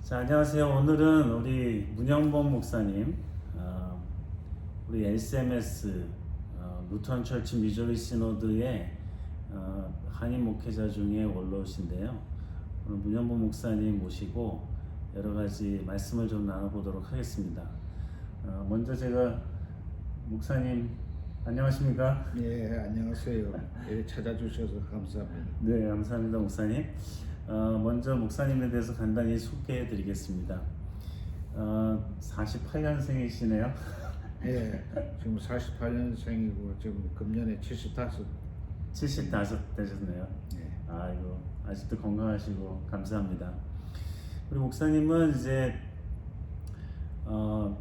자, 안녕하세요. 오늘은 우리 문영범 목사님, 우리 LCMS 루터안 철치 미주리 시노드의 한인 목회자 중에 원로신데요. 오늘 문영범 목사님 모시고 여러 가지 말씀을 좀 나눠보도록 하겠습니다. 먼저 제가 목사님 안녕하십니까? 예, 안녕하세요. 예, 찾아주셔서 감사합니다. 네, 감사합니다, 목사님. 먼저 목사님에 대해서 간단히 소개해 드리겠습니다. 48년생이시네요. 예, 지금 48년생이고 지금 금년에 75. 75 되셨네요. 예, 아이고, 아직도 건강하시고 감사합니다. 우리 목사님은 이제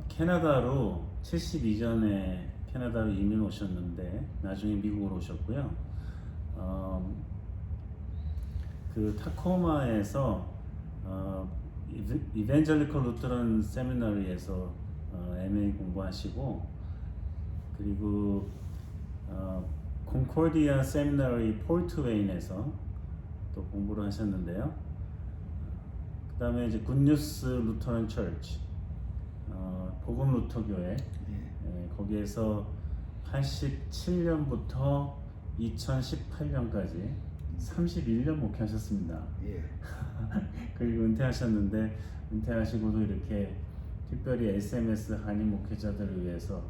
캐나다로 72년에 캐나다로 이민 오셨는데 나중에 미국으로 오셨고요. 그 타코마에서 이벤젤리컬 루터런 세미너리에서 MA 공부하시고, 그리고 콘코디아 세미너리 포트 웨인에서 또 공부를 하셨는데요. 그 다음에 이제 굿뉴스 루터런 철치 복음 루터 교회, 거기에서 87년부터 2018년까지 31년 목회하셨습니다. 예, 그리고 은퇴하셨는데, 은퇴하시고도 이렇게 특별히 SMS 한인 목회자들을 위해서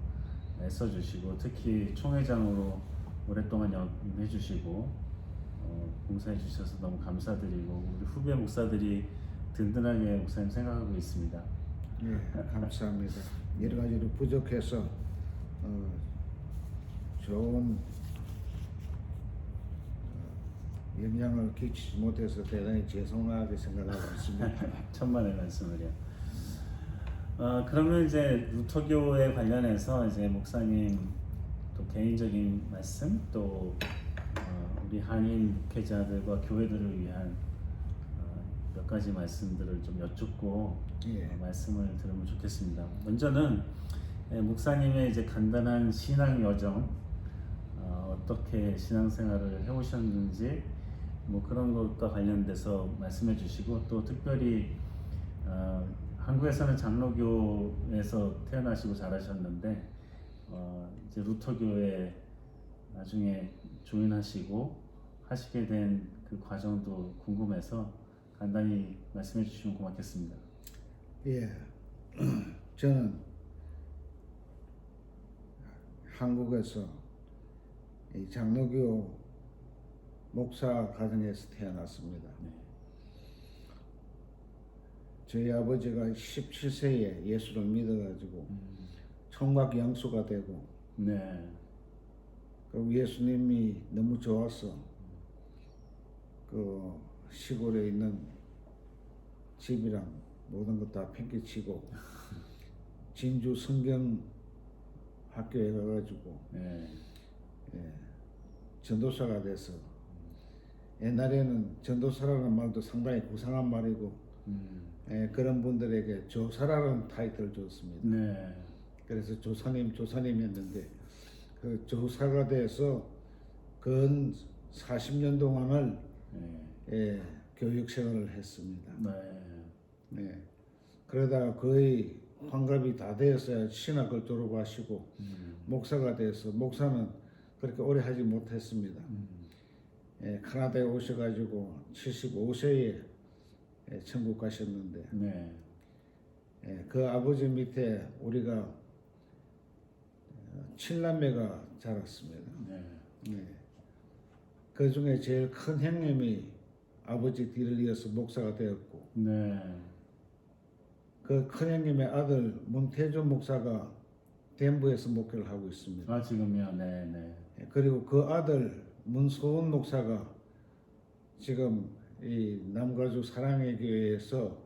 애써주시고, 특히 총회장으로 오랫동안 역임해주시고 봉사해 주셔서 너무 감사드리고, 우리 후배 목사들이 든든하게 목사님 생각하고 있습니다. 예, 감사합니다. 여러 가지로 부족해서 좋은 영향을 끼치지 못해서 대단히 죄송하게 생각하고 있습니다. 천만의 말씀을요. 그러면 이제 루터교에 관련해서 이제 목사님 또 개인적인 말씀, 또 우리 한인 목회자들과 교회들을 위한 몇 가지 말씀들을 좀 여쭙고 예. 말씀을 들으면 좋겠습니다. 먼저는 목사님의 이제 간단한 신앙 여정, 어떻게 신앙생활을 해오셨는지 뭐 그런 것과 관련돼서 말씀해 주시고, 또 특별히 한국에서는 장로교에서 태어나시고 자라셨는데 이제 루터교에 나중에 조인하시고 하시게 된 그 과정도 궁금해서 간단히 말씀해 주시면 고맙겠습니다. 예, 저는 한국에서 이 장로교 목사 가정에서 태어났습니다. 네. 저희 아버지가 17세에 예수를 믿어가지고 총각 영수가 되고, 네. 그리고 예수님이 너무 좋아서 그 시골에 있는 집이랑 모든 것 다 팽개치고 진주 성경 학교에 가가지고 네. 예, 전도사가 돼서, 옛날에는 전도사라는 말도 상당히 고상한 말이고 그런 분들에게 조사라는 타이틀을 줬습니다. 네. 그래서 조사님이었는데, 그 조사가 돼서 근 40년 동안을 네. 교육 생활을 했습니다. 네. 네. 그러다가 거의 환갑이 다 되었어야 신학을 졸업하시고 목사가 돼서, 목사는 그렇게 오래 하지 못했습니다. 캐나다에 오셔가지고 75세에 천국 가셨는데, 네. 그 아버지 밑에 우리가 7남매가 자랐습니다. 네. 그 중에 제일 큰 형님이 아버지 뒤를 이어서 목사가 되었고, 네. 그 큰 형님의 아들 문태준 목사가 덴버에서 목회를 하고 있습니다. 지금요. 네. 네. 그리고 그 아들 문소은 목사가 지금 이 남가주 사랑의 교회에서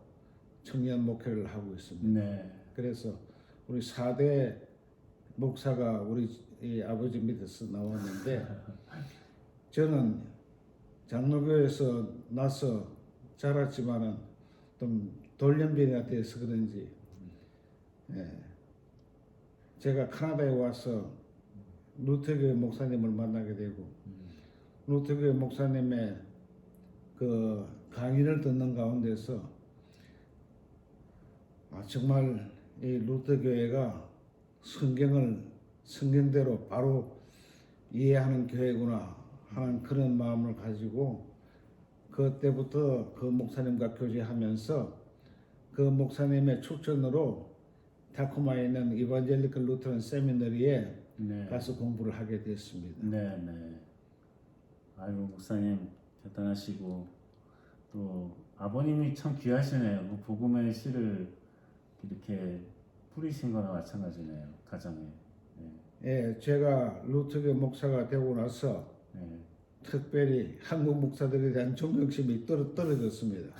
청년 목회를 하고 있습니다. 네. 그래서 우리 4대 목사가 우리 이 아버지 밑에서 나왔는데, 저는 장로교에서 나서 자랐지만은 좀 돌연변이가 돼서 그런지 제가 캐나다에 와서 루터교회 목사님을 만나게 되고, 루터교회 목사님의 그 강의를 듣는 가운데서 정말 이 루터 교회가 성경대로 바로 이해하는 교회구나 하는 그런 마음을 가지고 그때부터 그 목사님과 교제하면서 그 목사님의 추천으로 타코마에 있는 이반젤리컬 루터런 세미너리에 네. 가서 공부를 하게 됐습니다. 네, 네. 아이고 목사님 대단하시고 또 아버님이 참 귀하시네요. 그 복음의 씨를 이렇게 뿌리신 거나 마찬가지네요. 가정에. 네. 예, 제가 루터교 목사가 되고 나서 네. 특별히 한국 목사들에 대한 존경심이 떨어졌습니다.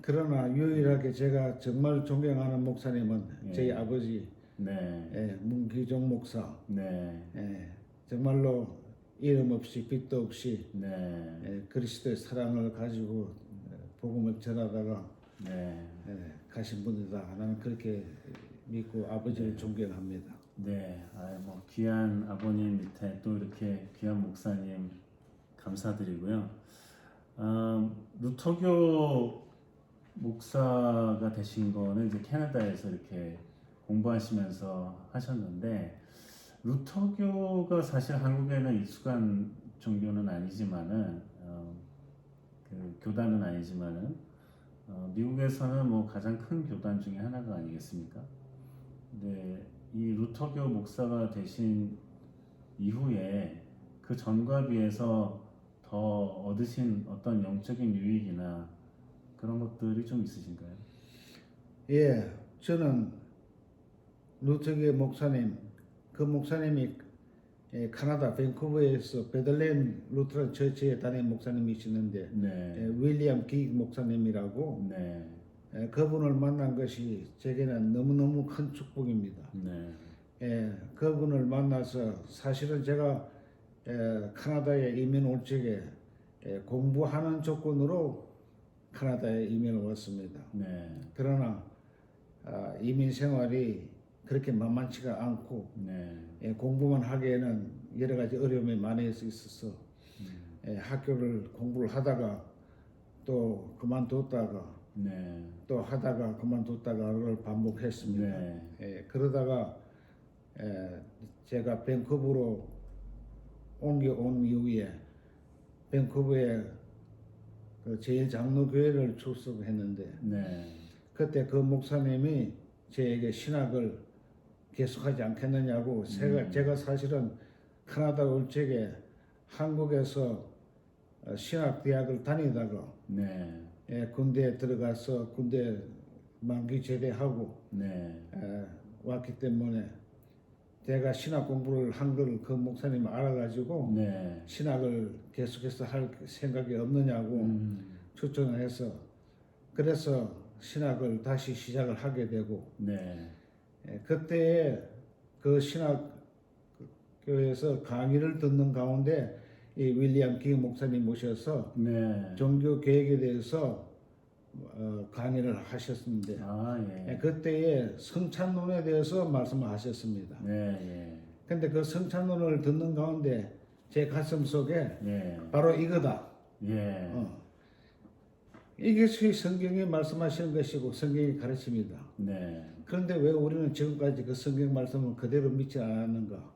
그러나 유일하게 제가 정말 존경하는 목사님은 예. 저희 아버지 네. 문기종 목사. 네. 정말로 이름 없이 빛도 없이 네. 그리스도의 사랑을 가지고 복음을 전하다가 네. 가신 분이다. 나는 그렇게 믿고 아버지를 존경합니다. 네. 뭐 귀한 아버님 밑에 또 이렇게 귀한 목사님 감사드리고요. 루터교 목사가 되신 거는 이제 캐나다에서 이렇게 공부하시면서 하셨는데 루터교가 사실 한국에는 익숙한 종교는 아니지만은 그 교단은 아니지만은 미국에서는 뭐 가장 큰 교단 중에 하나가 아니겠습니까? 근데 이 루터교 목사가 되신 이후에 그 전과 비해서 더 얻으신 어떤 영적인 유익이나 그런 것들이 좀 있으신가요? 예, 저는 루터교 목사님, 그 목사님이 캐나다 밴쿠버에서 베들레헴 루터란 처치에 다니는 목사님이시는데 네. 윌리엄 기 목사님이라고 네. 그분을 만난 것이 제게는 너무너무 큰 축복입니다. 네. 그분을 만나서 사실은 제가 캐나다에 이민 올 적에 공부하는 조건으로 캐나다에 이민을 왔습니다. 네. 그러나 이민 생활이 그렇게 만만치가 않고 네. 공부만 하기에는 여러 가지 어려움이 많이 있어서 학교를 공부를 하다가 또 그만뒀다가 네. 또 하다가 그만뒀다가를 반복했습니다. 네. 그러다가 제가 밴쿠버로 옮겨온 이후에 밴쿠버에 그 제일장로교회를 출석했는데 네. 그때 그 목사님이 저에게 신학을 계속하지 않겠느냐고 제가 사실은 캐나다 올 적에 한국에서 신학대학을 다니다가 네. 군대에 들어가서 군대 만기 제대하고 네. 왔기 때문에 제가 신학 공부를 한 걸 그 목사님 알아가지고 네. 신학을 계속해서 할 생각이 없느냐고 추천을 해서 그래서 신학을 다시 시작을 하게 되고 네. 그때 그 신학교에서 강의를 듣는 가운데 이 윌리엄 기 목사님 모셔서 네. 종교 계획에 대해서 강의를 하셨는데 예. 그때에 성찬론에 대해서 말씀을 하셨습니다. 네. 근데 그 성찬론을 듣는 가운데 제 가슴 속에 예. 바로 이거다. 예. 이게 성경이 말씀하시는 것이고 성경이 가르칩니다. 네. 그런데 왜 우리는 지금까지 그 성경 말씀을 그대로 믿지 않았는가?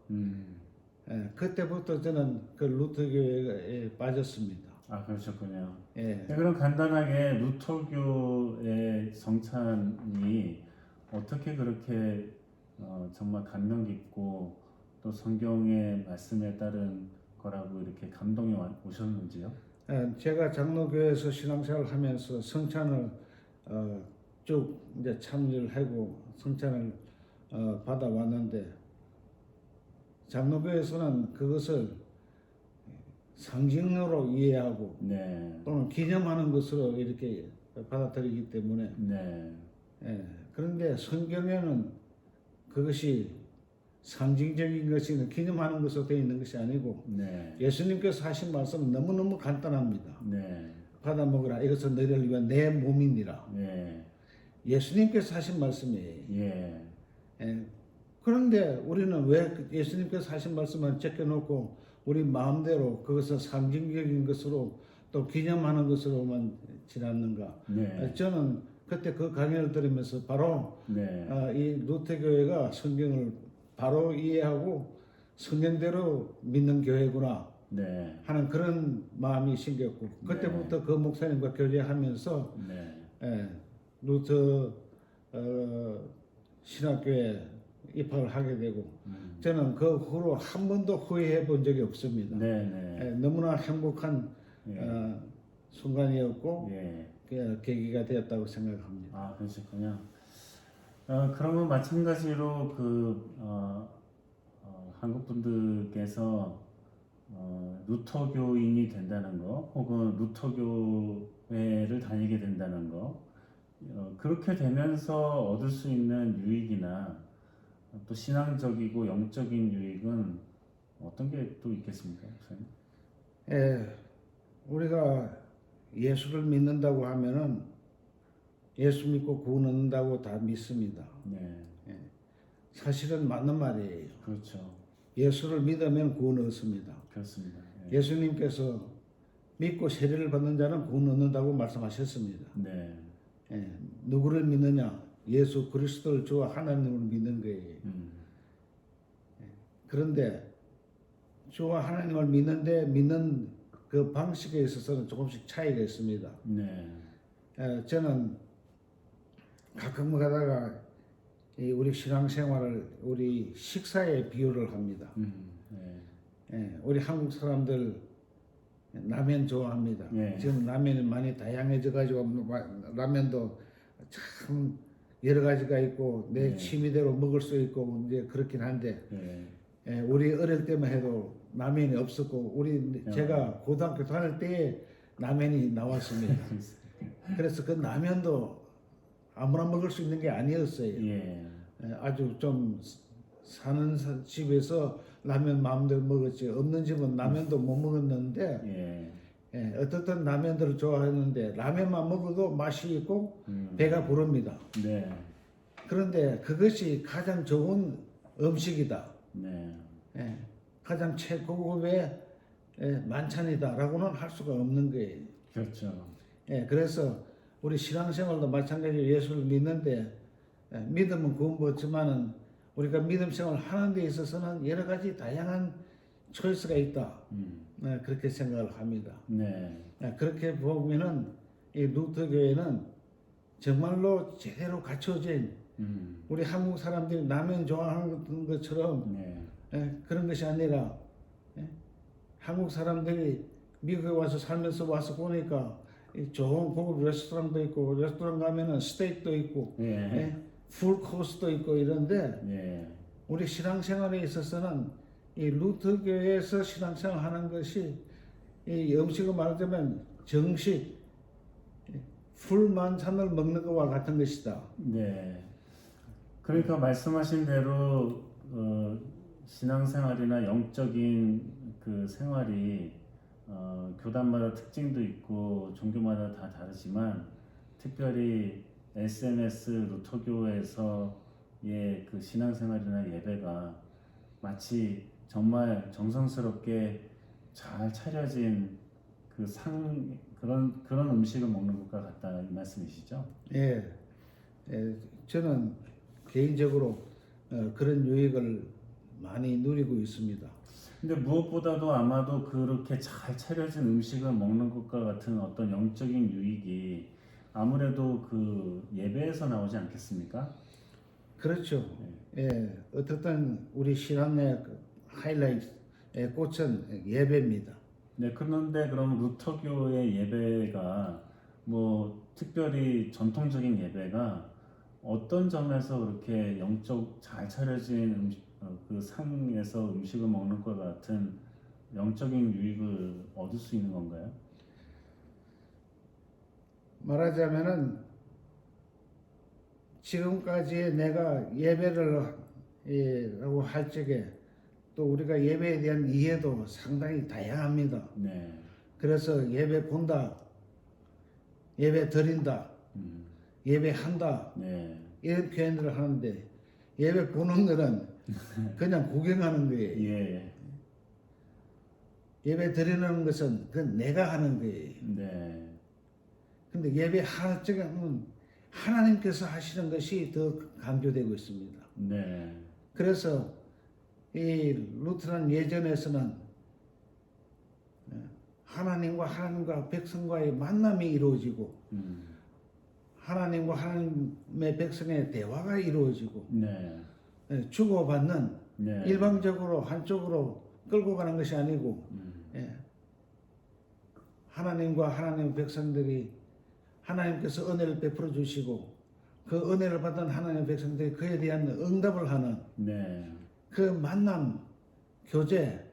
그때부터 저는 그 루터교에 빠졌습니다. 그러셨군요. 예. 네, 그럼 간단하게 루터교의 성찬이 어떻게 그렇게 정말 감명 깊고 또 성경의 말씀에 따른 거라고 이렇게 감동이 오셨는지요? 제가 장로교회에서 신앙생활을 하면서 성찬을 쭉 이제 참여를 하고 성찬을 받아왔는데 장로교회에서는 그것을 상징으로 이해하고 네. 또는 기념하는 것으로 이렇게 받아들이기 때문에 그런데 성경에는 그것이 상징적인 것이 기념하는 것으로 되어 있는 것이 아니고 네. 예수님께서 하신 말씀은 너무너무 간단합니다. 네. 받아 먹으라 이것은 너희를 위한 내 몸이니라. 네. 예수님께서 하신 말씀이에요. 예. 그런데 우리는 왜 예수님께서 하신 말씀을 제껴놓고 우리 마음대로 그것을 상징적인 것으로 또 기념하는 것으로만 지났는가? 네. 저는 그때 그 강연을 들으면서 바로 네. 이 루터 교회가 성경을 바로 이해하고 성경대로 믿는 교회구나 네. 하는 그런 마음이 생겼고 그때부터 그 목사님과 교제하면서 네. 루터 신학교에 입학을 하게 되고 저는 그 후로 한 번도 후회해 본 적이 없습니다. 네. 네. 너무나 행복한 예. 순간이었고 예. 계기가 되었다고 생각합니다. 아, 그러셨군요. 그러면 마찬가지로 한국 분들께서 루터교인이 된다는 거, 혹은 루터교회를 다니게 된다는 거, 그렇게 되면서 얻을 수 있는 유익이나 또 신앙적이고 영적인 유익은 어떤 게 또 있겠습니까, 목사님? 우리가 예수를 믿는다고 하면은 예수 믿고 구원 얻는다고 다 믿습니다. 네, 사실은 맞는 말이에요. 그렇죠. 예수를 믿으면 구원 얻습니다. 그렇습니다. 예수님께서 믿고 세례를 받는 자는 구원 얻는다고 말씀하셨습니다. 네, 누구를 믿느냐? 예수 그리스도를 주와 하나님을 믿는 거예요. 그런데 주와 하나님을 믿는 그 방식에 있어서는 조금씩 차이가 있습니다. 네, 저는 가끔 가다가 우리 신앙생활을 우리 식사에 비유를 합니다. 우리 한국 사람들 라면 좋아합니다. 네. 지금 라면이 많이 다양해져 가지고 라면도 참 여러 가지가 있고 내 취미대로 먹을 수 있고 이제 그렇긴 한데 우리 어릴 때만 해도 라면이 없었고 제가 고등학교 다닐 때에 라면이 나왔습니다. 그래서 그 라면도 아무나 먹을 수 있는 게 아니었어요. 아주 좀 사는 집에서 라면 마음대로 먹었지 없는 집은 라면도 못 먹었는데 어떻든 라면들을 좋아했는데 라면만 먹어도 맛이 있고 배가 부릅니다. 그런데 그것이 가장 좋은 음식이다. 가장 최고급의 만찬이다라고는 할 수가 없는 거예요. 그렇죠. 그래서 우리 신앙생활도 마찬가지로 예수를 믿는데 믿음은 구원 받지만은 우리가 믿음 생활 하는 데 있어서는 여러 가지 다양한 초이스가 있다. 그렇게 생각을 합니다. 그렇게 보면은 이 루터 교회는 정말로 제대로 갖춰진 우리 한국 사람들이 라면 좋아하는 것처럼 그런 것이 아니라 한국 사람들이 미국에 와서 살면서 와서 보니까 좋은 고급 레스토랑도 있고 레스토랑 가면은 스테이크도 있고 풀 코스도 있고 이런데 우리 신앙생활에 있어서는 이 루터 교회에서 신앙생활 하는 것이 이 음식을 말하자면 정식 풀 만찬을 먹는 것과 같은 것이다. 그러니까 말씀하신 대로 신앙생활이나 영적인 그 생활이 교단마다 특징도 있고 종교마다 다 다르지만 특별히 SNS 루터교에서의 그 신앙생활이나 예배가 마치 정말 정성스럽게 잘 차려진 그런 음식을 먹는 것과 같다 이 말씀이시죠? 저는 개인적으로 그런 유익을 많이 누리고 있습니다. 근데 무엇보다도 아마도 그렇게 잘 차려진 음식을 먹는 것과 같은 어떤 영적인 유익이 아무래도 그 예배에서 나오지 않겠습니까? 그렇죠. 어떻든 우리 신앙의 하이라이트, 꽃은 예배입니다. 그런데 그럼 루터교의 예배가 뭐 특별히 전통적인 예배가 어떤 점에서 그렇게 영적 잘 차려진 그 상에서 음식을 먹는 것 같은 영적인 유익을 얻을 수 있는 건가요? 말하자면은 지금까지 내가 예배를 라고 할 적에 또 우리가 예배에 대한 이해도 상당히 다양합니다. 그래서 예배 본다, 예배 드린다, 예배한다 이런 표현들을 하는데 예배 보는 거는 그냥 구경하는 거예요. 예배 드리는 것은 그건 내가 하는 거예요. 근데 예배 할 적에는 하나님께서 하시는 것이 더 강조되고 있습니다. 네. 그래서 이 루트란 예전에서는 하나님과 백성과의 만남이 이루어지고 하나님과 하나님의 백성의 대화가 이루어지고 네. 주고받는 네. 일방적으로 한쪽으로 끌고 가는 것이 아니고 하나님과 하나님의 백성들이 하나님께서 은혜를 베풀어 주시고 그 은혜를 받은 하나님의 백성들이 그에 대한 응답을 하는 네. 그 만남, 교제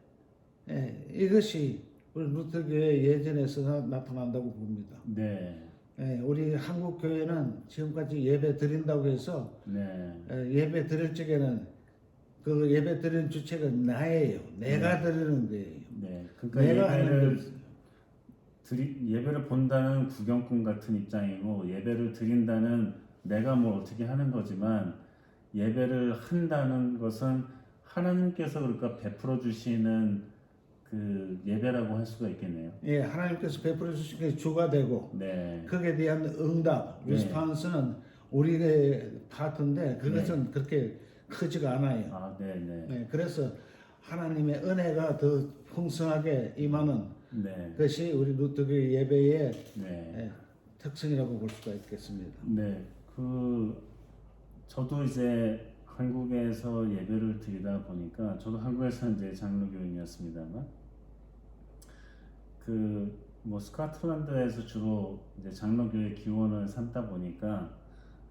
이것이 우리 루터교회 예전에서 나타난다고 봅니다. 네. 우리 한국 교회는 지금까지 예배 드린다고 해서 네. 예배 드릴 적에는 그 예배 드리는 주체가 나예요. 내가 드리는 거예요. 네. 그러니까 내가 하는 예배를 본다는 구경꾼 같은 입장이고 예배를 드린다는 내가 뭘 어떻게 하는 거지만 예배를 한다는 것은 하나님께서 그러니까 베풀어 주시는 그 예배라고 할 수가 있겠네요. 예, 하나님께서 베풀어 주신 게 주가 되고 네. 거기에 대한 응답, 네. 리스폰스는 우리의 파트인데 그것은 그렇게 크지가 않아요. 아, 네, 네. 네, 그래서 하나님의 은혜가 더 풍성하게 임하는 네. 것이 우리 루터교 예배의 네. 특성이라고 볼 수가 있겠습니다. 네. 저도 이제 한국에서 예배를 드리다 보니까 저도 한국에서 이제 장로교인이었습니다만 뭐 스코틀랜드에서 주로 이제 장로교회 기원을 삼다 보니까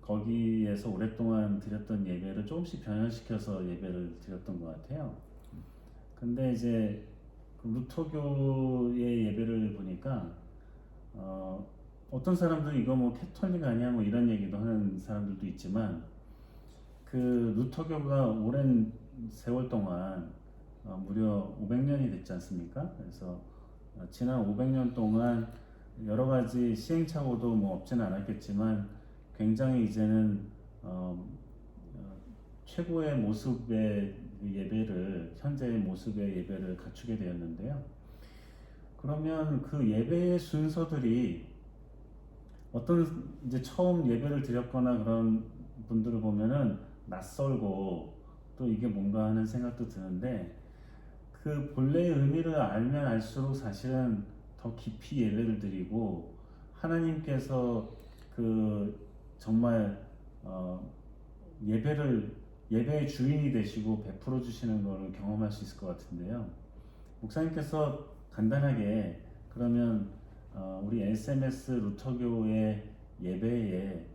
거기에서 오랫동안 드렸던 예배를 조금씩 변형시켜서 예배를 드렸던 것 같아요. 근데 이제 그 루터교의 예배를 보니까 어떤 사람들은 이거 뭐 캐톨릭 아니야 뭐 이런 얘기도 하는 사람들도 있지만 그 루터교가 오랜 세월 동안 무려 500년이 됐지 않습니까? 그래서 지난 500년 동안 여러 가지 시행착오도 뭐 없지는 않았겠지만 굉장히 이제는 최고의 모습의 예배를 현재의 모습의 예배를 갖추게 되었는데요. 그러면 그 예배의 순서들이 어떤 이제 처음 예배를 드렸거나 그런 분들을 보면은 낯설고 또 이게 뭔가 하는 생각도 드는데 그 본래의 의미를 알면 알수록 사실은 더 깊이 예배를 드리고 하나님께서 그 정말 예배의 주인이 되시고 베풀어 주시는 것을 경험할 수 있을 것 같은데요. 목사님께서 간단하게 그러면 우리 SMS 루터교의 예배의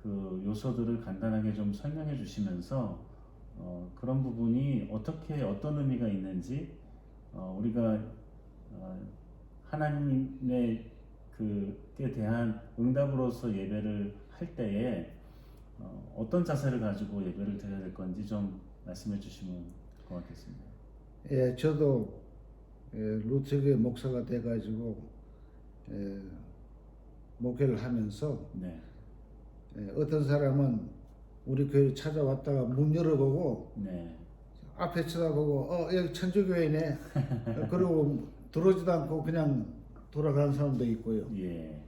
그 요소들을 간단하게 좀 설명해 주시면서 그런 부분이 어떤 의미가 있는지 우리가 하나님의 그에 대한 응답으로서 예배를 할 때에 어떤 자세를 가지고 예배를 드려야 될 건지 좀 말씀해 주시면 고맙겠습니다. 예, 저도 루터교회 목사가 돼가지고 목회를 하면서 네. 어떤 사람은 우리 교회 찾아왔다가 문 열어보고 네. 앞에 쳐다보고 여기 천주교회네 그리고 들어오지도 않고 그냥 돌아가는 사람도 있고요. 예.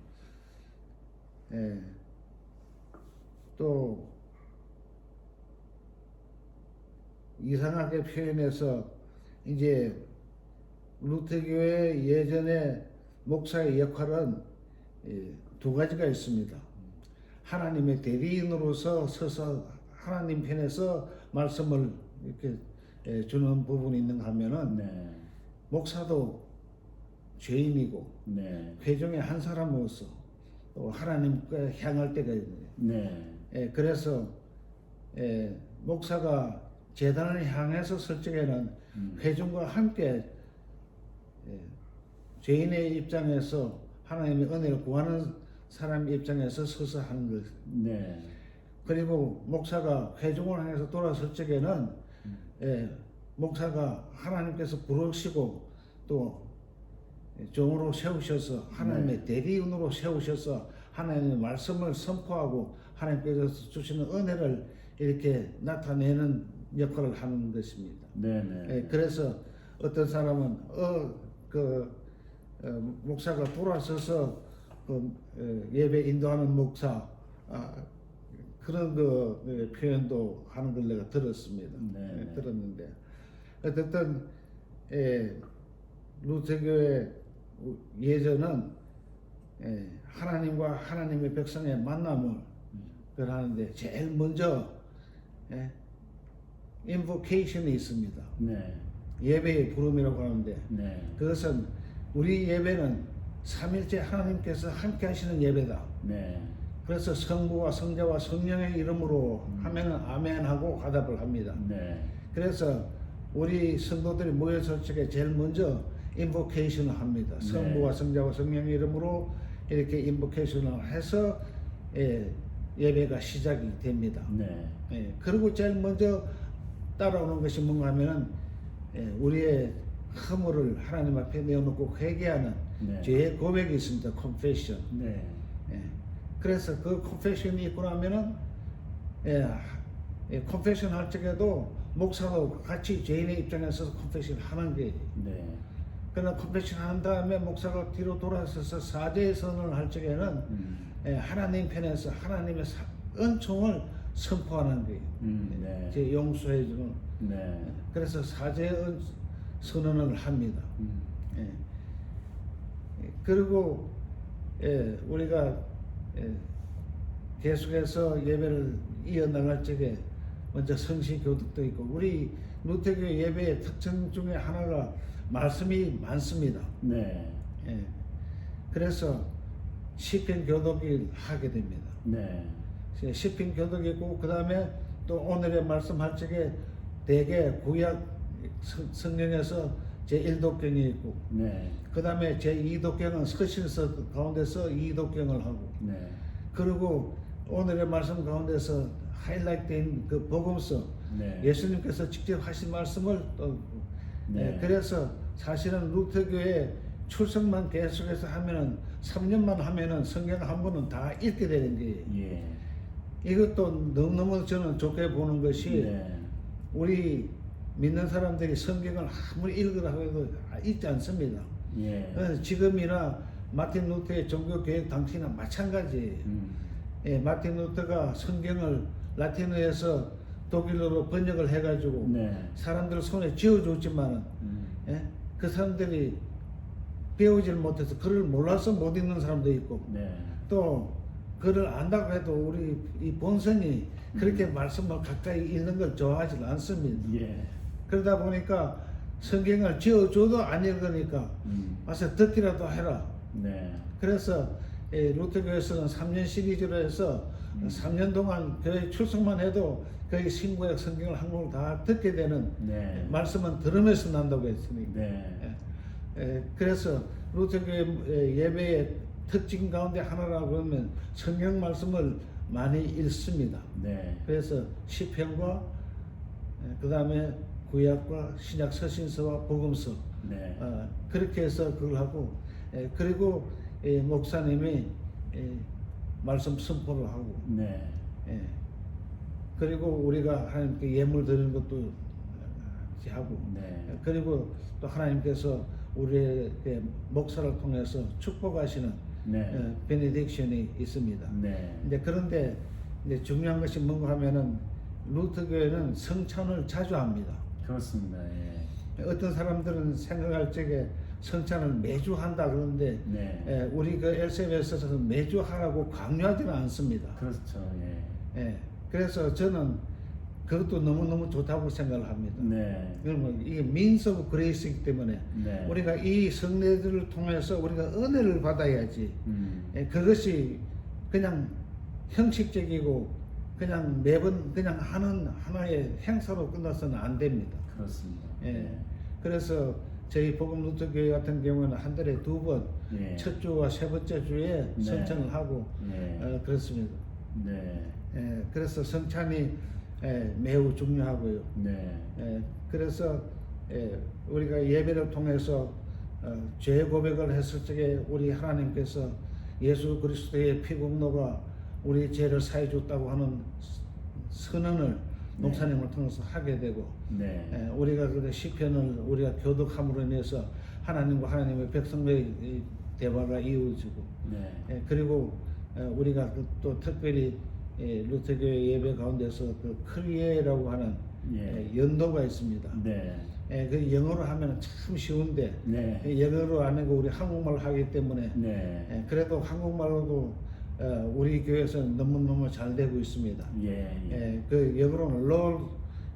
또 이상하게 표현해서 이제 루터교회 예전에 목사의 역할은 두 가지가 있습니다. 하나님의 대리인으로서 서서 하나님 편에서 말씀을 이렇게 주는 부분이 있는가 하면은 네. 목사도 죄인이고 네. 회중의 한 사람으로서 또 하나님께 향할 때가 있네요. 네. 그래서 목사가 제단을 향해서 설 적에는 회중과 함께 죄인의 입장에서 하나님의 은혜를 구하는 사람 입장에서 서서 하는 것. 네. 그리고 목사가 회중을 향해서 돌아설 적에는 목사가 하나님께서 부르시고 또 종으로 세우셔서 하나님의 대리인으로 세우셔서 하나님의 말씀을 선포하고 하나님께서 주시는 은혜를 이렇게 나타내는 역할을 하는 것입니다. 네. 그래서 어떤 사람은 목사가 돌아서서 예배 인도하는 목사 그런 그 표현도 하는 걸 내가 들었습니다. 네. 들었는데 어쨌든 루터교의 예전은 하나님과 하나님의 백성의 만남을 하는데 제일 먼저 invocation이 있습니다. 네. 예배의 부름이라고 하는데 네. 그것은 우리 예배는 삼일째 하나님께서 함께 하시는 예배다. 네. 그래서 성부와 성자와 성령의 이름으로 하면은 아멘하고 화답을 합니다. 네. 그래서 우리 성도들이 모였을 적에 제일 먼저 인보케이션을 합니다. 네. 성부와 성자와 성령의 이름으로 이렇게 인보케이션을 해서 예배가 시작이 됩니다. 네. 그리고 제일 먼저 따라오는 것이 뭔가 하면은 우리의 허물을 하나님 앞에 내어놓고 회개하는 네. 죄의 고백이 있습니다. confession. 네. 그래서 그 confession이 있고 나면은 confession 할 적에도 목사도 같이 죄인의 입장에서 confession 하는 게 네. 그러나 confession 한 다음에 목사가 뒤로 돌아서서 사죄의 선언을 할 적에는 하나님 편에서 하나님의 은총을 선포하는 거예요. 네. 제 용서해 주는. 네. 그래서 사죄의 선언을 합니다. 그리고 우리가 계속해서 예배를 이어나갈 적에 먼저 성시교독도 있고 우리 루터교 예배의 특징 중에 하나가 말씀이 많습니다. 네. 그래서 시편 교독을 하게 됩니다. 네. 시편 교독이 있고 그 다음에 또 오늘의 말씀할 적에 대개 구약 성경에서 제1독경이 있고 네. 그 다음에 제2독경은 서신서 가운데서 2독경을 하고 네. 그리고 오늘의 말씀 가운데서 하이라이트된 그 복음서 네. 예수님께서 직접 하신 말씀을 또 네. 그래서 사실은 루터교의 출석만 계속해서 하면은 3년만 하면은 성경 한 번은 다 읽게 되는 거예요. 예. 이것도 너무너무 저는 좋게 보는 것이 네. 우리 믿는 사람들이 성경을 아무리 읽으라고 해도 읽지 않습니다. 예. 그래서 지금이나 마틴 루터의 종교개혁 당시나 마찬가지예요. 마틴 루터가 성경을 라틴어에서 독일어로 번역을 해가지고 네. 사람들 손에 쥐어줬지만은 그 사람들이 배우질 못해서 글을 몰라서 못 읽는 사람도 있고 네. 또 글을 안다고 해도 우리 이 본성이 그렇게 말씀을 가까이 읽는 걸 좋아하지 않습니다. 예. 그러다 보니까 성경을 쥐어줘도 안 읽으니까 와서 듣기라도 해라. 네. 그래서 루터교에서는 3년 시리즈로 해서 3년 동안 교회 출석만 해도 거의 신구약 성경을 한국을 다 듣게 되는 네. 말씀은 들으면서 난다고 했으니까. 네. 그래서 루터교의 예배의 특징 가운데 하나라고 그러면 성경 말씀을 많이 읽습니다. 네. 그래서 시편과 그 다음에 구약과 신약 서신서와 복음서 네. 그렇게 해서 그걸 하고 그리고 목사님이 말씀 선포를 하고 네. 그리고 우리가 하나님께 예물 드리는 것도 하고 네. 그리고 또 하나님께서 우리에게 목사를 통해서 축복하시는 네. 베네딕션이 있습니다. 네. 이제 그런데 이제 중요한 것이 뭔가 하면은 루터교회는 성찬을 자주 합니다. 그렇습니다. 예. 어떤 사람들은 생각할 적에 성찬을 매주 한다 그러는데 네. 우리 그 LCM에서는 매주 하라고 강요하지는 않습니다. 그렇죠. 예. 그래서 저는 그것도 너무너무 좋다고 생각을 합니다. 네. 그러면 이게 means of grace이기 때문에 네. 우리가 이 성례들을 통해서 우리가 은혜를 받아야지 그것이 그냥 형식적이고 그냥 매번 그냥 하는 하나의 행사로 끝나서는 안 됩니다. 그렇습니다. 그래서 저희 복음 루터교회 같은 경우는 한 달에 2번 예. 첫 주와 세 번째 주에 네. 성찬을 하고 예. 그렇습니다. 네. 그래서 성찬이 매우 중요하고요. 네. 그래서 우리가 예배를 통해서 죄 고백을 했을 적에 우리 하나님께서 예수 그리스도의 피공로가 우리 죄를 사해 줬다고 하는 선언을 목사님을 통해서 하게 되고 네. 우리가 그 시편을 우리가 교독함으로 인해서 하나님과 하나님의 백성의 대화가 이루어지고 네. 그리고 우리가 또 특별히 루터교회 예배 가운데서 그 크리에라고 하는 연도가 있습니다. 네. 그 영어로 하면 참 쉬운데 네. 영어로 안 하고 우리 한국말로 하기 때문에 네. 그래도 한국말로도 우리 교회에서는 너무너무 잘 되고 있습니다. 그 영어로는 Lord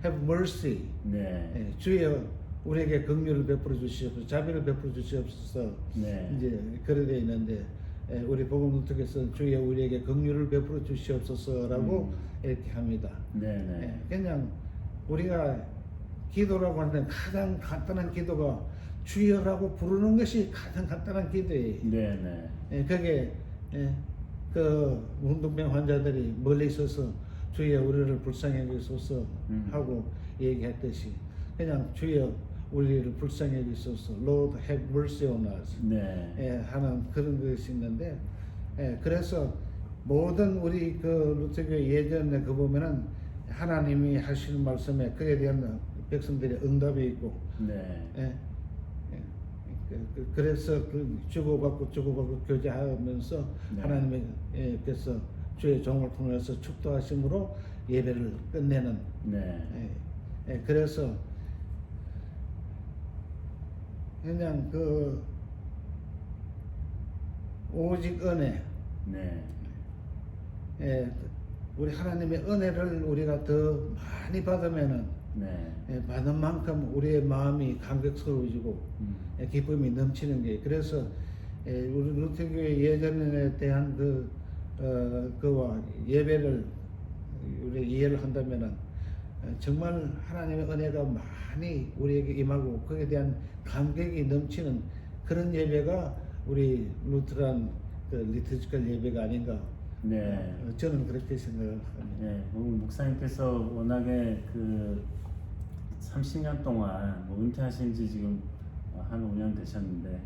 have mercy. 네. 주여 우리에게 긍휼을 베풀어 주시옵소서, 자비를 베풀어 주시옵소서. 네. 이제 그래 돼 있는데 우리 복음 노트에서 주여 우리에게 긍휼을 베풀어 주시옵소서라고 이렇게 합니다. 네. 그냥 우리가 기도라고 하는데 가장 간단한 기도가 주여라고 부르는 것이 가장 간단한 기도예요. 네. 그게 그 문둥병 환자들이 멀리 있어서 주여 우리를 불쌍히 여기소서 하고 얘기했듯이 그냥 주여 우리를 불쌍히 여기소서 Lord have mercy on us 네. 하는 그런 것이 있는데 그래서 모든 우리 그 루터교회 예전에 그 보면은 하나님이 하시는 말씀에 그에 대한 백성들의 응답이 있고 네. 그래서 그 주고받고 교제하면서 네. 하나님께서 주의 종을 통해서 축도하심으로 예배를 끝내는 그래서 그냥 그 오직 은혜 우리 하나님의 은혜를 우리가 더 많이 받으면은 받은 만큼 우리의 마음이 감격스러워지고 기쁨이 넘치는 게 그래서 우리 루터교회 예전에 대한 그와 예배를 우리 이해를 한다면은 정말 하나님의 은혜가 많이 우리에게 임하고 그에 대한 감격이 넘치는 그런 예배가 우리 루터란 그 리터지컬 예배가 아닌가. 저는 그렇게 생각을 합니다. 목사님께서 워낙에 그 30년 동안 은퇴하신 지 지금 한 5년 되셨는데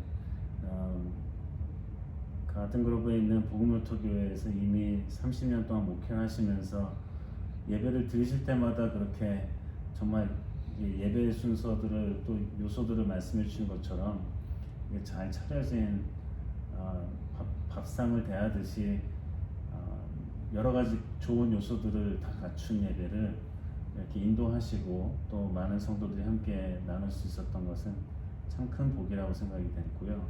가든그로브에 있는 복음노토 교회에서 이미 30년 동안 목회하시면서 예배를 드리실 때마다 그렇게 정말 예배 순서들을 또 요소들을 말씀해 주신 것처럼 잘 차려진 밥상을 대하듯이 여러 가지 좋은 요소들을 다 갖춘 예배를 이렇게 인도하시고 또 많은 성도들이 함께 나눌 수 있었던 것은 참 큰 복이라고 생각이 됐고요.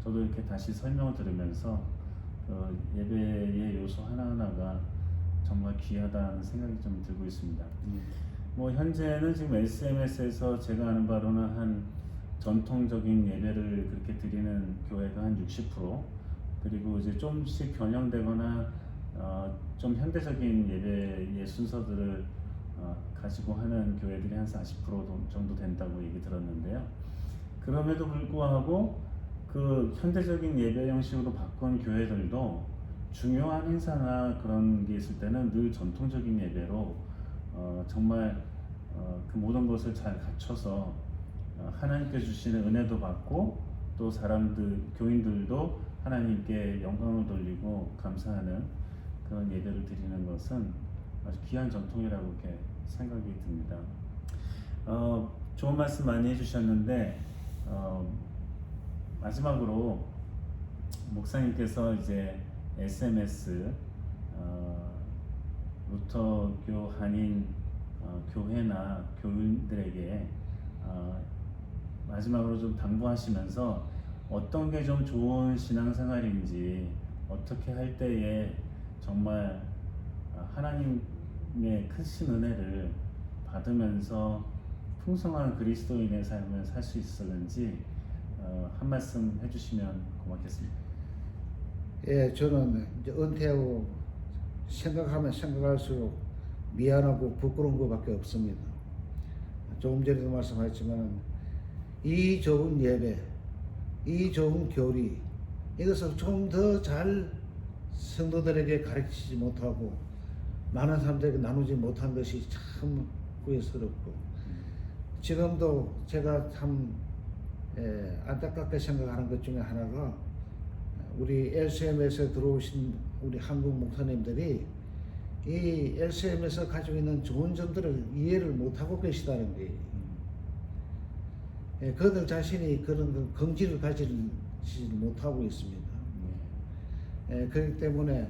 저도 이렇게 다시 설명을 들으면서 그 예배의 요소 하나하나가 정말 귀하다는 생각이 좀 들고 있습니다. 현재는 지금 SMS에서 제가 아는 바로는 한 전통적인 예배를 그렇게 드리는 교회가 한 60%, 그리고 이제 좀씩 변형되거나 좀 현대적인 예배의 순서들을 가지고 하는 교회들이 한 40% 정도 된다고 얘기 들었는데요. 그럼에도 불구하고 그 현대적인 예배 형식으로 바꾼 교회들도 중요한 행사나 그런 게 있을 때는 늘 전통적인 예배로 정말 그 모든 것을 잘 갖춰서 하나님께 주시는 은혜도 받고 또 사람들, 교인들도 하나님께 영광을 돌리고 감사하는 그런 예배를 드리는 것은 아주 귀한 전통이라고 이렇게 생각이 듭니다. 좋은 말씀 많이 해주셨는데 마지막으로 목사님께서 이제 SMS 루터교 한인 교회나 교인들에게 마지막으로 좀 당부하시면서 어떤 게 좀 좋은 신앙생활인지 어떻게 할 때에 정말 하나님의 크신 은혜를 받으면서 풍성한 그리스도인의 삶을 살 수 있었는지 한 말씀 해주시면 고맙겠습니다. 저는 이제 은퇴하고 생각하면 생각할수록 미안하고 부끄러운 것밖에 없습니다. 조금 전에도 말씀하셨지만 이 좋은 예배, 이 좋은 교리 이것을 좀 더 잘 성도들에게 가르치지 못하고 많은 사람들에게 나누지 못한 것이 참 후회스럽고 지금도 제가 참 안타깝게 생각하는 것 중에 하나가 우리 LCM에서 들어오신 우리 한국 목사님들이 이 LCM에서 가지고 있는 좋은 점들을 이해를 못하고 계시다는 거예요. 그들 자신이 그런 긍지를 가지지 못하고 있습니다. 그렇기 때문에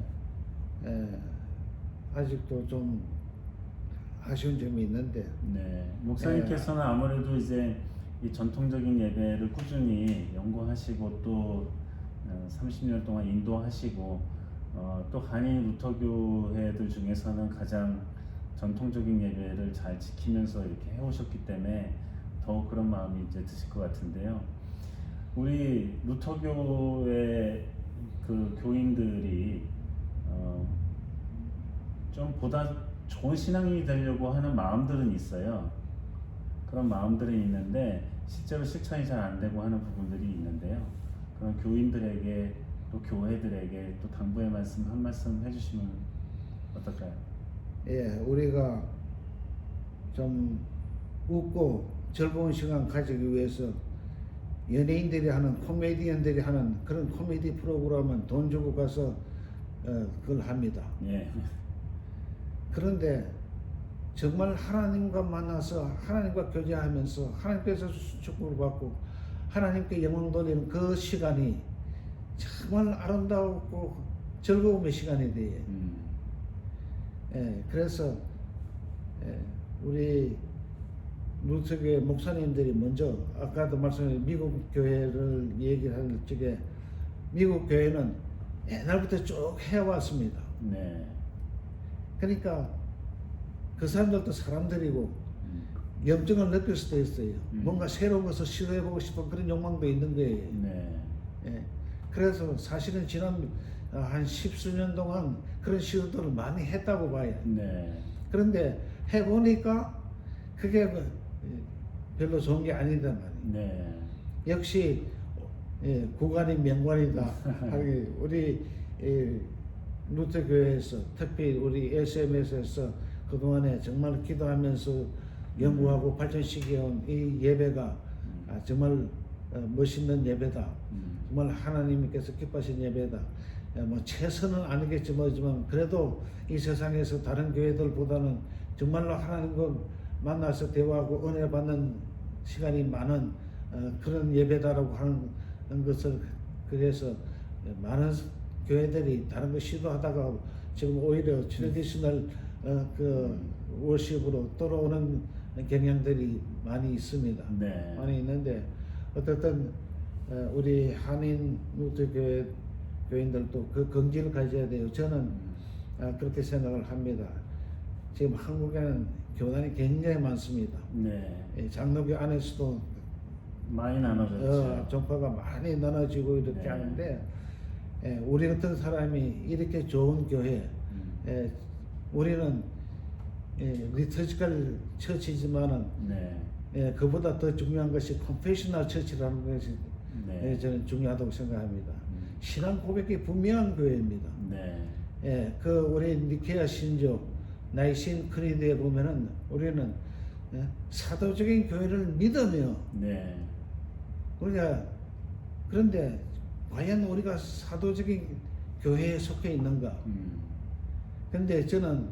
아직도 좀 아쉬운 점이 있는데 네, 목사님께서는 아무래도 이제 이 전통적인 예배를 꾸준히 연구하시고 또 30년 동안 인도하시고 또 한인 루터교회들 중에서는 가장 전통적인 예배를 잘 지키면서 이렇게 해오셨기 때문에 더욱 그런 마음이 이제 드실 것 같은데요. 우리 루터교의 그 교인들이 좀 보다 좋은 신앙인이 되려고 하는 마음들은 있어요. 그런 마음들은 있는데 실제로 실천이 잘 안 되고 하는 부분들이 있는데요. 그런 교인들에게 또 교회들에게 또 당부의 말씀 한 말씀 해주시면 어떨까요? 예, 우리가 좀 웃고 즐거운 시간 가지기 위해서 연예인들이 하는 코미디언들이 하는 그런 코미디 프로그램은 돈 주고 가서 그걸 합니다. 예. 그런데 정말 하나님과 만나서 하나님과 교제하면서 하나님께서 축복을 받고 하나님께 영광 돌리는 그 시간이 정말 아름다웠고 즐거움의 시간이 돼요. 그래서 우리 루터교회 목사님들이 먼저 아까도 말씀드린 미국 교회를 얘기할 적에 미국 교회는 옛날부터 쭉 해왔습니다. 네. 그러니까 그 사람들도 사람들이고 염증을 느낄 수도 있어요. 뭔가 새로운 것을 시도해보고 싶은 그런 욕망도 있는 거예요. 네. 그래서 사실은 지난 한 십수년 동안 그런 시도들을 많이 했다고 봐요. 네. 그런데 해보니까 그게 별로 좋은 게 아니다 말이에요. 네. 역시 구간이 명관이다. 우리 루터교회에서 특히 우리 SMS에서 그동안에 정말 기도하면서 연구하고 발전시켜온 이 예배가 정말 멋있는 예배다. 정말 하나님께서 기뻐하신 예배다. 뭐 최선은 아니겠지만 그래도 이 세상에서 다른 교회들보다는 정말로 하나님과 만나서 대화하고 은혜 받는 시간이 많은 그런 예배다라고 하는 것을 그래서 많은 교회들이 다른 거 시도하다가 지금 오히려 트래디셔널 그 워십으로 돌아오는 경향들이 많이 있습니다. 네. 많이 있는데 어쨌든 우리 한인 루터교회 교인들도 그 긍지를 가져야 돼요. 저는 그렇게 생각을 합니다. 지금 한국에는 교단이 굉장히 많습니다. 네. 장로교 안에서도 많이 나눠졌죠. 종파가 많이 나눠지고 이렇게 네. 하는데 우리 같은 사람이 이렇게 좋은 교회 우리는 리터지컬 처치지만은 네. 그보다 더 중요한 것이 컨페셔널 처치라는 것이 네. 저는 중요하다고 생각합니다. 신앙 고백이 분명한 교회입니다. 네. 그 우리 니케아 신조 나이신 크리드에 보면은 우리는 사도적인 교회를 믿으며 네. 우리가 그런데 과연 우리가 사도적인 교회에 속해 있는가? 그런데 저는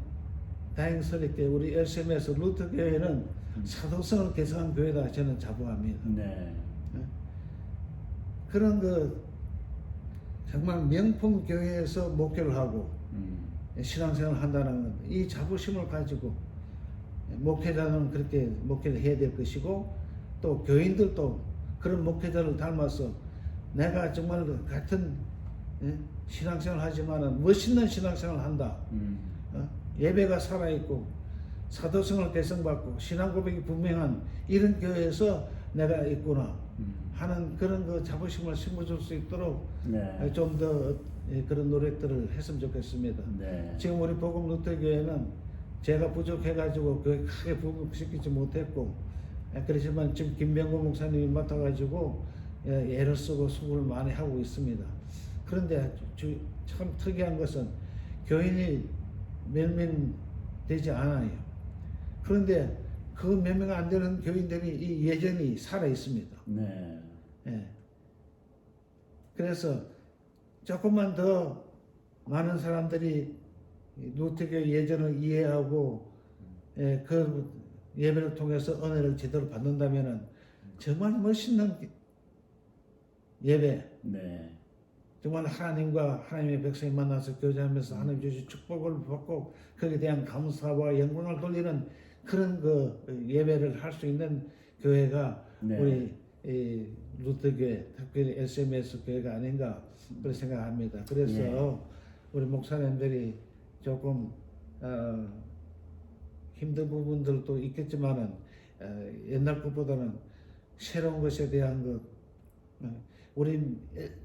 다행스럽게 우리 LCM에서 루터 교회는 사도성을 개성한 교회다 저는 자부합니다. 네. 그런 그 정말 명품 교회에서 목회를 하고 신앙생활을 한다는 이 자부심을 가지고 목회자는 그렇게 목회를 해야 될 것이고 또 교인들도 그런 목회자를 닮아서 내가 정말 같은 신앙생활을 하지만은 멋있는 신앙생활을 한다. 예배가 살아있고 사도성을 개성받고 신앙 고백이 분명한 이런 교회에서 내가 있구나 하는 그런 그 자부심을 심어줄 수 있도록 네. 좀 더 그런 노력들을 했으면 좋겠습니다. 네. 지금 우리 복음 루터교회는 제가 부족해가지고 교회 크게 부흥시키지 못했고 그렇지만 지금 김병구 목사님이 맡아가지고 애를 쓰고 수고를 많이 하고 있습니다. 그런데 참 특이한 것은 교인이 몇 명 되지 않아요. 그런데 그 몇 명 안 되는 교인들이 예전이 살아 있습니다. 네. 그래서 조금만 더 많은 사람들이 루터교 예전을 이해하고 그 예배를 통해서 은혜를 제대로 받는다면은 정말 멋있는 예배, 네. 정말 하나님과 하나님의 백성이 만나서 교제하면서 하나님 주신 축복을 받고 거기에 대한 감사와 영광을 돌리는 그런 그 예배를 할 수 있는 교회가 네. 우리 이 루터교회, 특별히 SMS 교회가 아닌가 그렇게 생각합니다. 그래서 예. 우리 목사님들이 조금 힘든 부분들도 있겠지만은 옛날 것보다는 새로운 것에 대한 것 우리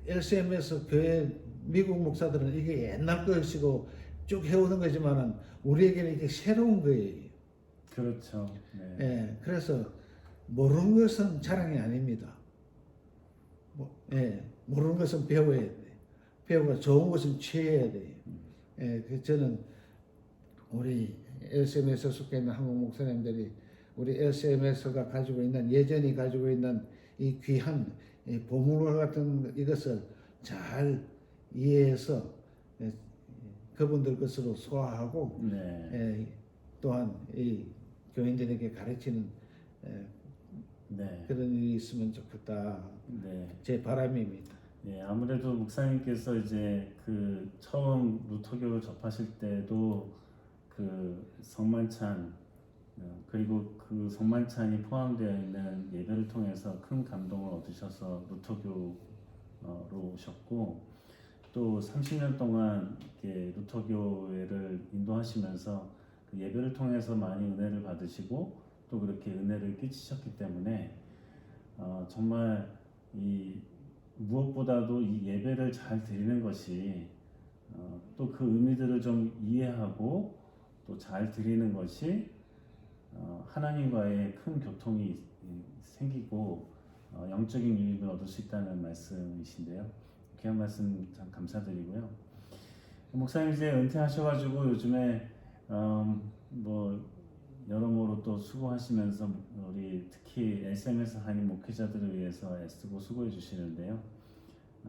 LCMS 교회 미국 목사들은 이게 옛날 것이고 쭉 해오는 거지만은 우리에게는 이게 새로운 거예요. 그렇죠. 네. 예, 그래서 모르는 것은 자랑이 아닙니다. 모르는 것은 배워야 돼. 배우고 좋은 것은 취해야 돼. 그 저는 우리 LCMS에 속해 있는 한국 목사님들이 우리 LCMS가 가지고 있는 예전이 가지고 있는 이 귀한 이 보물과 같은 이것을 잘 이해해서 그분들 것으로 소화하고 네. 또한 이 교인들에게 가르치는 네. 그런 일이 있으면 좋겠다. 네. 제 바람입니다. 예, 아무래도 목사님께서 이제 그 처음 루터교를 접하실 때도 그 성만찬 그리고 그 성만찬이 포함되어 있는 예배를 통해서 큰 감동을 얻으셔서 루터교로 오셨고 또 30년 동안 이렇게 루터교회를 인도하시면서 그 예배를 통해서 많이 은혜를 받으시고 또 그렇게 은혜를 끼치셨기 때문에 정말 이 무엇보다도 이 예배를 잘 드리는 것이 또 그 의미들을 좀 이해하고 또 잘 드리는 것이 하나님과의 큰 교통이 생기고 영적인 유익을 얻을 수 있다는 말씀이신데요. 귀한 말씀 참 감사드리고요. 목사님 이제 은퇴하셔가지고 요즘에 뭐 여러모로 또 수고하시면서 우리 특히 SMS 한인 목회자들을 위해서 애쓰고 수고해 주시는데요.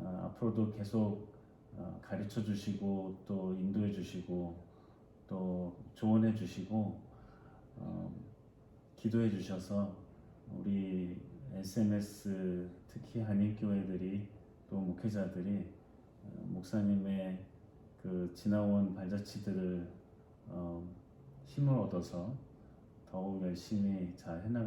앞으로도 계속 가르쳐 주시고 또 인도해 주시고 또 조언해 주시고 기도해 주셔서 우리 SMS 특히 한인 교회들이 또 목회자들이 목사님의 그 지나온 발자취들을 힘을 얻어서 더욱 열심히 잘 해나가